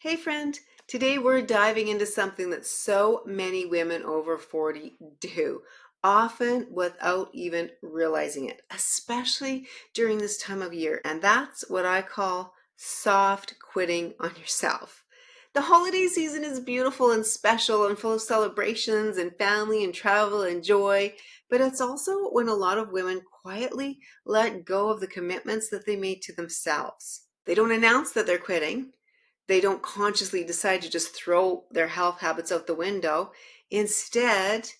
Hey friend, today we're diving into something that so many women over 40 do, often without even realizing it, especially during this time of year. And that's what I call soft quitting on yourself. The holiday season is beautiful and special and full of celebrations and family and travel and joy, but it's also when a lot of women quietly let go of the commitments that they made to themselves. They don't announce that they're quitting. They don't consciously decide to just throw their health habits out the window. Instead,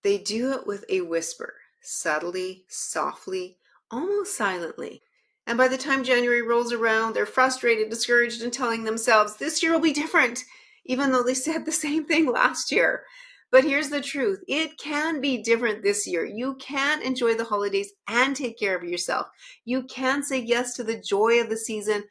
they do it with a whisper, subtly, softly, almost silently. And by the time January rolls around, they're frustrated, discouraged, and telling themselves, this year will be different, even though they said the same thing last year. But here's the truth. It can be different this year. You can enjoy the holidays and take care of yourself. You can say yes to the joy of the season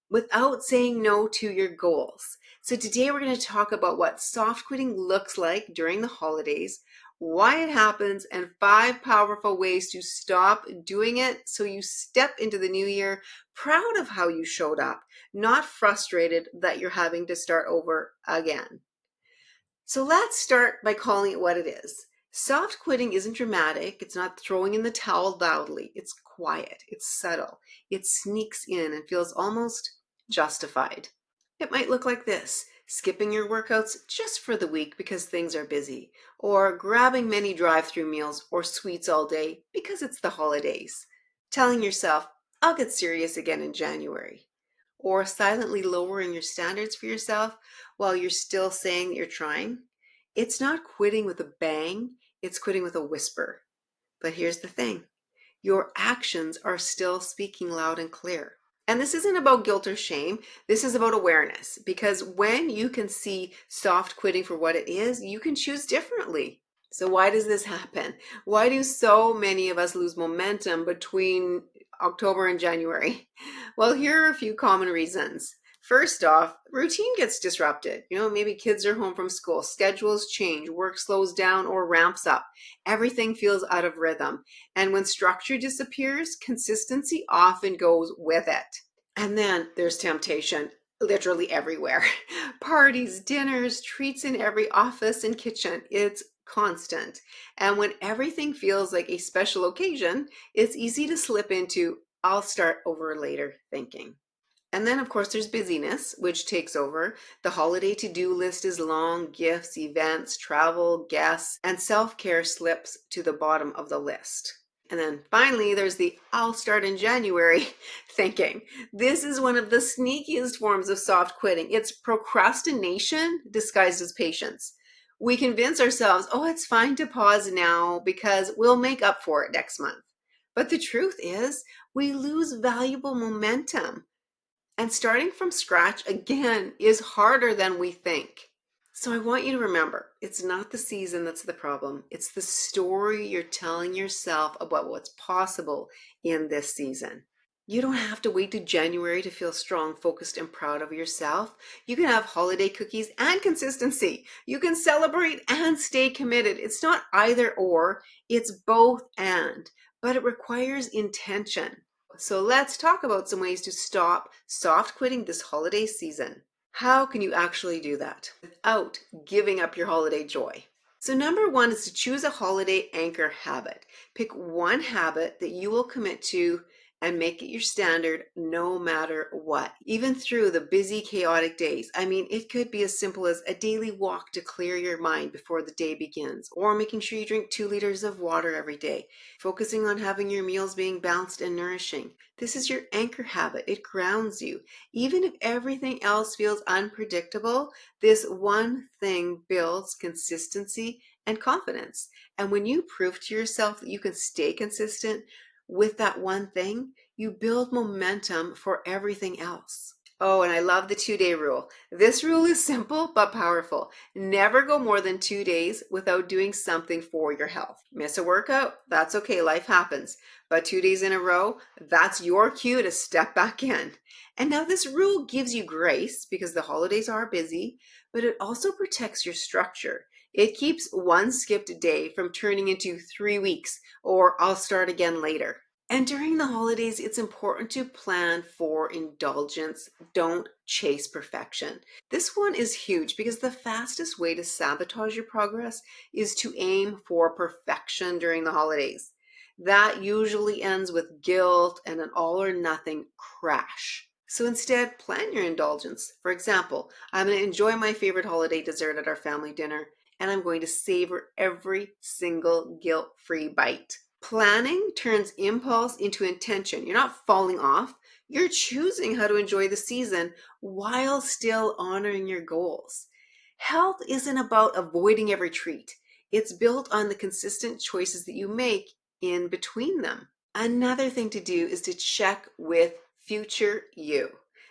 without saying no to your goals. So today we're going to talk about what soft quitting looks like during the holidays, why it happens, and 5 powerful ways to stop doing it so you step into the new year proud of how you showed up, not frustrated that you're having to start over again. So let's start by calling it what it is. Soft quitting isn't dramatic. It's not throwing in the towel loudly. It's quiet. It's subtle. It sneaks in and feels almost justified. It might look like this: skipping your workouts just for the week because things are busy, or grabbing many drive-through meals or sweets all day because it's the holidays. Telling yourself, I'll get serious again in January, or silently lowering your standards for yourself while you're still saying that you're trying. It's not quitting with a bang, it's quitting with a whisper. But here's the thing: your actions are still speaking loud and clear. And this isn't about guilt or shame. This is about awareness. Because when you can see soft quitting for what it is, you can choose differently. So why does this happen? Why do so many of us lose momentum between October and January? Well, here are a few common reasons. First off, routine gets disrupted. Maybe kids are home from school, schedules change, work slows down or ramps up. Everything feels out of rhythm. And when structure disappears, consistency often goes with it. And then there's temptation literally everywhere. Parties, dinners, treats in every office and kitchen. It's constant. And when everything feels like a special occasion, it's easy to slip into I'll start over later thinking. And then, of course, there's busyness, which takes over. The holiday to-do list is long: gifts, events, travel, guests, and self-care slips to the bottom of the list. And then finally, there's the I'll start in January thinking. This is one of the sneakiest forms of soft quitting. It's procrastination disguised as patience. We convince ourselves, oh, it's fine to pause now because we'll make up for it next month. But the truth is, we lose valuable momentum. And starting from scratch again is harder than we think. So I want you to remember, it's not the season that's the problem. It's the story you're telling yourself about what's possible in this season. You don't have to wait to January to feel strong, focused, and proud of yourself. You can have holiday cookies and consistency. You can celebrate and stay committed. It's not either or, it's both and, but it requires intention. So let's talk about some ways to stop soft quitting this holiday season. How can you actually do that without giving up your holiday joy? So number one is to choose a holiday anchor habit. Pick one habit that you will commit to and make it your standard no matter what, even through the busy, chaotic days. I mean, it could be as simple as a daily walk to clear your mind before the day begins, or making sure you drink 2 liters of water every day, focusing on having your meals being balanced and nourishing. This is your anchor habit. It grounds you. Even if everything else feels unpredictable, this one thing builds consistency and confidence. And when you prove to yourself that you can stay consistent with that one thing, you build momentum for everything else. Oh, and I love the 2-day rule. This rule is simple but powerful. Never go more than 2 days without doing something for your health. Miss a workout? That's okay, life happens. But 2 days in a row, that's your cue to step back in. And now this rule gives you grace because the holidays are busy, but it also protects your structure. It keeps one skipped day from turning into 3 weeks or I'll start again later. And during the holidays, it's important to plan for indulgence. Don't chase perfection. This one is huge because the fastest way to sabotage your progress is to aim for perfection during the holidays. That usually ends with guilt and an all or nothing crash. So instead, plan your indulgence. For example, I'm going to enjoy my favorite holiday dessert at our family dinner, and I'm going to savor every single guilt-free bite. Planning turns impulse into intention. You're not falling off. You're choosing how to enjoy the season while still honoring your goals. Health isn't about avoiding every treat. It's built on the consistent choices that you make in between them. Another thing to do is to check with future you.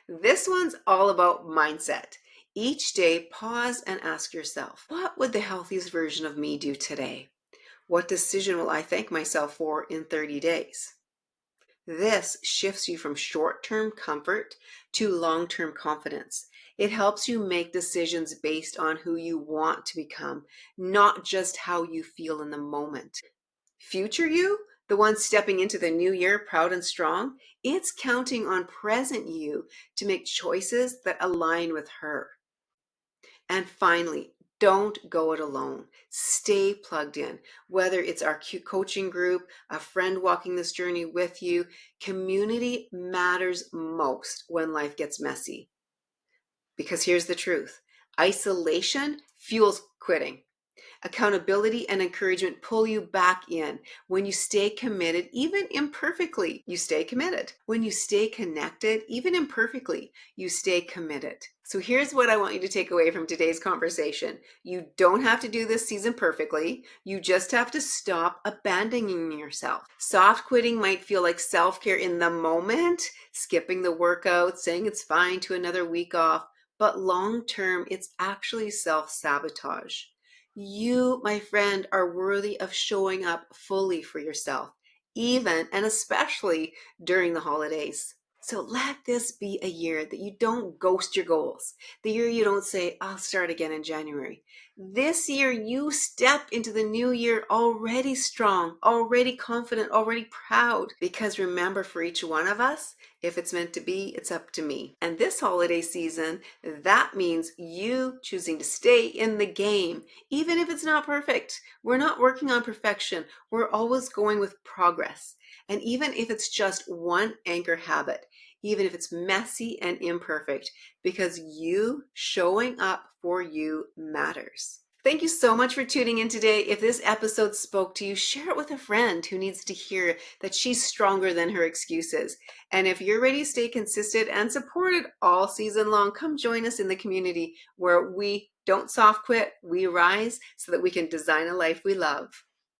This one's all about mindset. Each day, pause and ask yourself, what would the healthiest version of me do today? What decision will I thank myself for in 30 days? This shifts you from short-term comfort to long-term confidence. It helps you make decisions based on who you want to become, not just how you feel in the moment. Future you, the one stepping into the new year proud and strong, it's counting on present you to make choices that align with her. And finally, don't go it alone. Stay plugged in. Whether it's our coaching group, a friend walking this journey with you, community matters most when life gets messy. Because here's the truth: isolation fuels quitting. Accountability and encouragement pull you back in. When you stay committed, even imperfectly, you stay committed. When you stay connected, even imperfectly, you stay committed. So here's what I want you to take away from today's conversation. You don't have to do this season perfectly. You just have to stop abandoning yourself. Soft quitting might feel like self-care in the moment, skipping the workout, saying it's fine to another week off, but long term, it's actually self-sabotage. You, my friend, are worthy of showing up fully for yourself, even and especially during the holidays. So let this be a year that you don't ghost your goals. The year you don't say, I'll start again in January. This year, you step into the new year already strong, already confident, already proud. Because remember, for each one of us, if it's meant to be, it's up to me. And this holiday season, that means you choosing to stay in the game, even if it's not perfect. We're not working on perfection. We're always going with progress. And even if it's just one anchor habit, even if it's messy and imperfect, because you showing up for you matters. Thank you so much for tuning in today. If this episode spoke to you, share it with a friend who needs to hear that she's stronger than her excuses. And if you're ready to stay consistent and supported all season long, come join us in the community where we don't soft quit, we rise so that we can design a life we love.